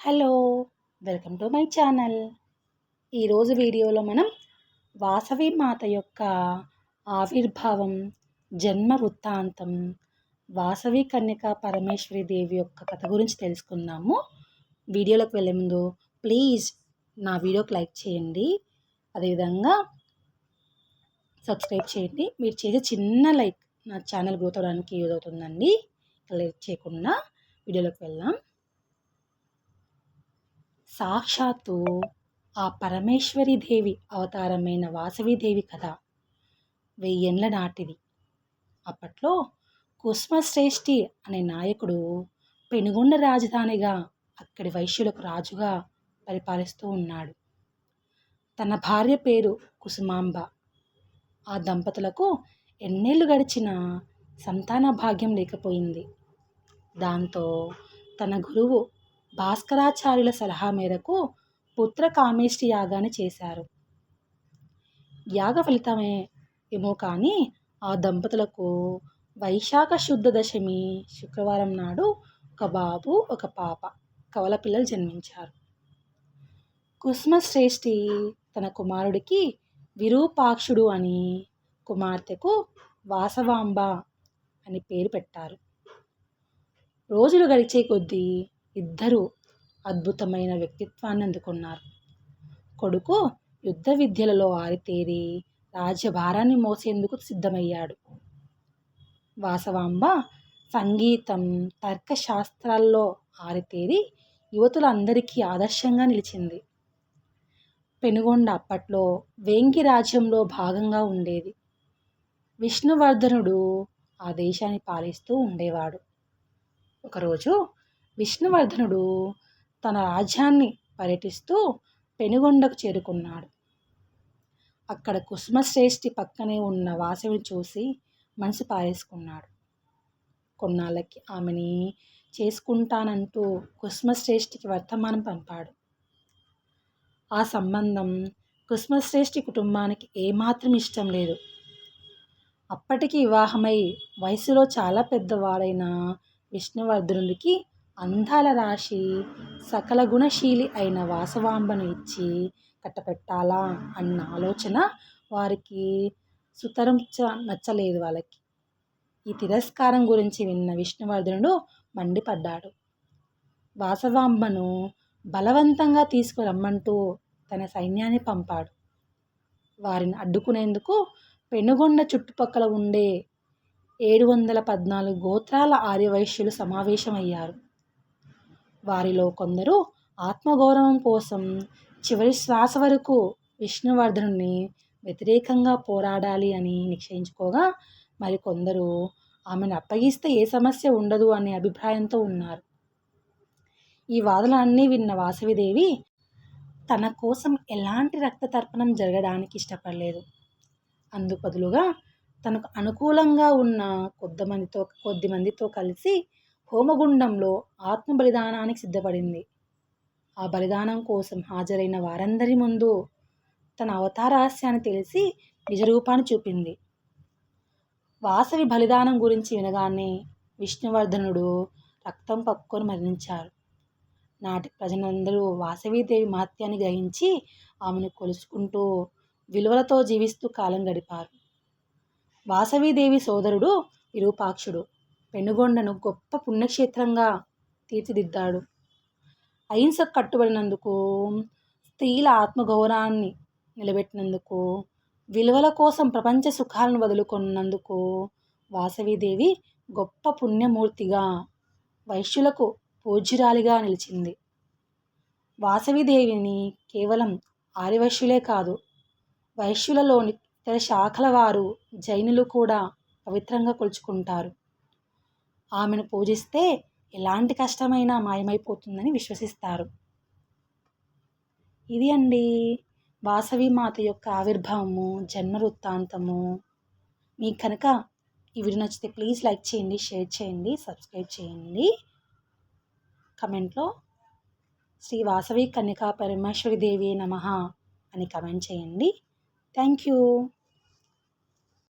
Hello! Welcome to my channel. ఈరోజు వీడియోలో మనం వాసవి మాత యొక్క ఆవిర్భావం, జన్మ వృత్తాంతం, వాసవి కన్యకా పరమేశ్వరి దేవి యొక్క కథ గురించి తెలుసుకుందాము. వీడియోలోకి వెళ్ళే ముందు ప్లీజ్ నా వీడియోకి లైక్ చేయండి. అదేవిధంగా సబ్స్క్రైబ్ చేయండి. మీరు చేసే చిన్న లైక్ నా ఛానల్ గ్రోత్ అవడానికి యూజ్ అవుతుందండి. లైక్ చేయకుండా వీడియోలోకి వెళ్దాం. సాక్షాత్తు ఆ పరమేశ్వరి దేవి అవతారమైన వాసవిదేవి కథ 1000 ఏండ్ల నాటిది. అప్పట్లో కుసుమశ్రేష్ఠి అనే నాయకుడు పెనుగొండ రాజధానిగా అక్కడి వైశ్యులకు రాజుగా పరిపాలిస్తూ ఉన్నాడు. తన భార్య పేరు కుసుమాంబ. ఆ దంపతులకు ఎన్నేళ్లు గడిచినా సంతాన భాగ్యం లేకపోయింది. దాంతో తన గురువు భాస్కరాచార్యుల సలహా మేరకు పుత్ర కామేష్టి యాగాన్ని చేశారు. యాగ ఫలితమే ఏమో కానీ ఆ దంపతులకు వైశాఖ శుద్ధ దశమి శుక్రవారం నాడు ఒక బాబు ఒక పాప కవల పిల్లలు జన్మించారు. కుసుమశ్రేష్ఠి తన కుమారుడికి విరూపాక్షుడు అని, కుమార్తెకు వాసవాంబ అని పేరు పెట్టారు. రోజులు గడిచే కొద్దీ ఇద్దరు అద్భుతమైన వ్యక్తిత్వాన్ని అందుకున్నారు. కొడుకు యుద్ధ విద్యలలో ఆరితేరి రాజ్యభారాన్ని మోసేందుకు సిద్ధమయ్యాడు. వాసవాంబ సంగీతం, తర్కశాస్త్రాల్లో ఆరితేరి యువతులందరికీ ఆదర్శంగా నిలిచింది. పెనుగొండ అప్పట్లో వేంగి రాజ్యంలో భాగంగా ఉండేది. విష్ణువర్ధనుడు ఆ దేశాన్ని పాలిస్తూ ఉండేవాడు. ఒకరోజు విష్ణువర్ధనుడు తన రాజ్యాన్ని పర్యటిస్తూ పెనుగొండకు చేరుకున్నాడు. అక్కడ కుసుమశ్రేష్ఠి పక్కనే ఉన్న వాసవిని చూసి మనసు పారేసుకున్నాడు. కొన్నాళ్ళకి ఆమెని చేసుకుంటానంటూ కుసుమశ్రేష్ఠికి వర్తమానం పంపాడు. ఆ సంబంధం కుసుమశ్రేష్ఠి కుటుంబానికి ఏమాత్రం ఇష్టం లేదు. అప్పటికి వివాహమై వయసులో చాలా పెద్దవాడైన విష్ణువర్ధనుడికి అందాల రాశి, సకల గుణశీలి అయిన వాసవాంబను ఇచ్చి కట్టపెట్టాలా అన్న ఆలోచన వారికి సుతరం నచ్చలేదు. వాళ్ళకి ఈ తిరస్కారం గురించి విన్న విష్ణువర్ధనుడు మండిపడ్డాడు. వాసవాంబను బలవంతంగా తీసుకురమ్మంటూ తన సైన్యాన్ని పంపాడు. వారిని అడ్డుకునేందుకు పెనుగొండ చుట్టుపక్కల ఉండే 714 గోత్రాల ఆర్యవైశ్యులు సమావేశమయ్యారు. వారిలో కొందరు ఆత్మగౌరవం కోసం చివరి శ్వాస వరకు విష్ణువర్ధనుని వ్యతిరేకంగా పోరాడాలి అని నిశ్చయించుకోగా, మరికొందరు ఆమెను అప్పగిస్తే ఏ సమస్య ఉండదు అనే అభిప్రాయంతో ఉన్నారు. ఈ వాదనలన్నీ విన్న వాసవిదేవి తన కోసం ఎలాంటి రక్త తర్పణం జరగడానికి ఇష్టపడలేదు. అందుకు బదులుగా తనకు అనుకూలంగా ఉన్న కొద్దిమందితో కలిసి హోమగుండంలో ఆత్మ బలిదానానికి సిద్ధపడింది. ఆ బలిదానం కోసం హాజరైన వారందరి ముందు తన అవతార రహస్యాన్ని తెలిసి నిజరూపాన్ని చూపింది. వాసవి బలిదానం గురించి వినగానే విష్ణువర్ధనుడు రక్తం కక్కుకొని మరణించారు. నాటి ప్రజలందరూ వాసవీదేవి మహత్యాన్ని గ్రహించి ఆమెను కొలుసుకుంటూ విలువలతో జీవిస్తూ కాలం గడిపారు. వాసవీదేవి సోదరుడు విరూపాక్షుడు పెనుగొండను గొప్ప పుణ్యక్షేత్రంగా తీర్చిదిద్దాడు. అహింసకు కట్టుబడినందుకు, స్త్రీల ఆత్మగౌరవాన్ని నిలబెట్టినందుకు, విలువల కోసం ప్రపంచ సుఖాలను వదులుకున్నందుకు వాసవీదేవి గొప్ప పుణ్యమూర్తిగా, వైశ్యులకు పూజ్యురాలిగా నిలిచింది. వాసవిదేవిని కేవలం ఆర్యవైశ్యులే కాదు, వైశ్యులలోని ఇతర శాఖల వారు, జైనులు కూడా పవిత్రంగా కొలుచుకుంటారు. ఆమెను పూజిస్తే ఎలాంటి కష్టమైనా మాయమైపోతుందని విశ్వసిస్తారు. ఇది అండి వాసవి మాత యొక్క ఆవిర్భావము, జన్మ వృత్తాంతము. మీకు కనుక ఈ వీడియో నచ్చితే ప్లీజ్ లైక్ చేయండి, షేర్ చేయండి, సబ్స్క్రైబ్ చేయండి. కమెంట్లో శ్రీ వాసవి కన్యకా పరమేశ్వరి దేవి నమః అని కమెంట్ చేయండి. Thank you.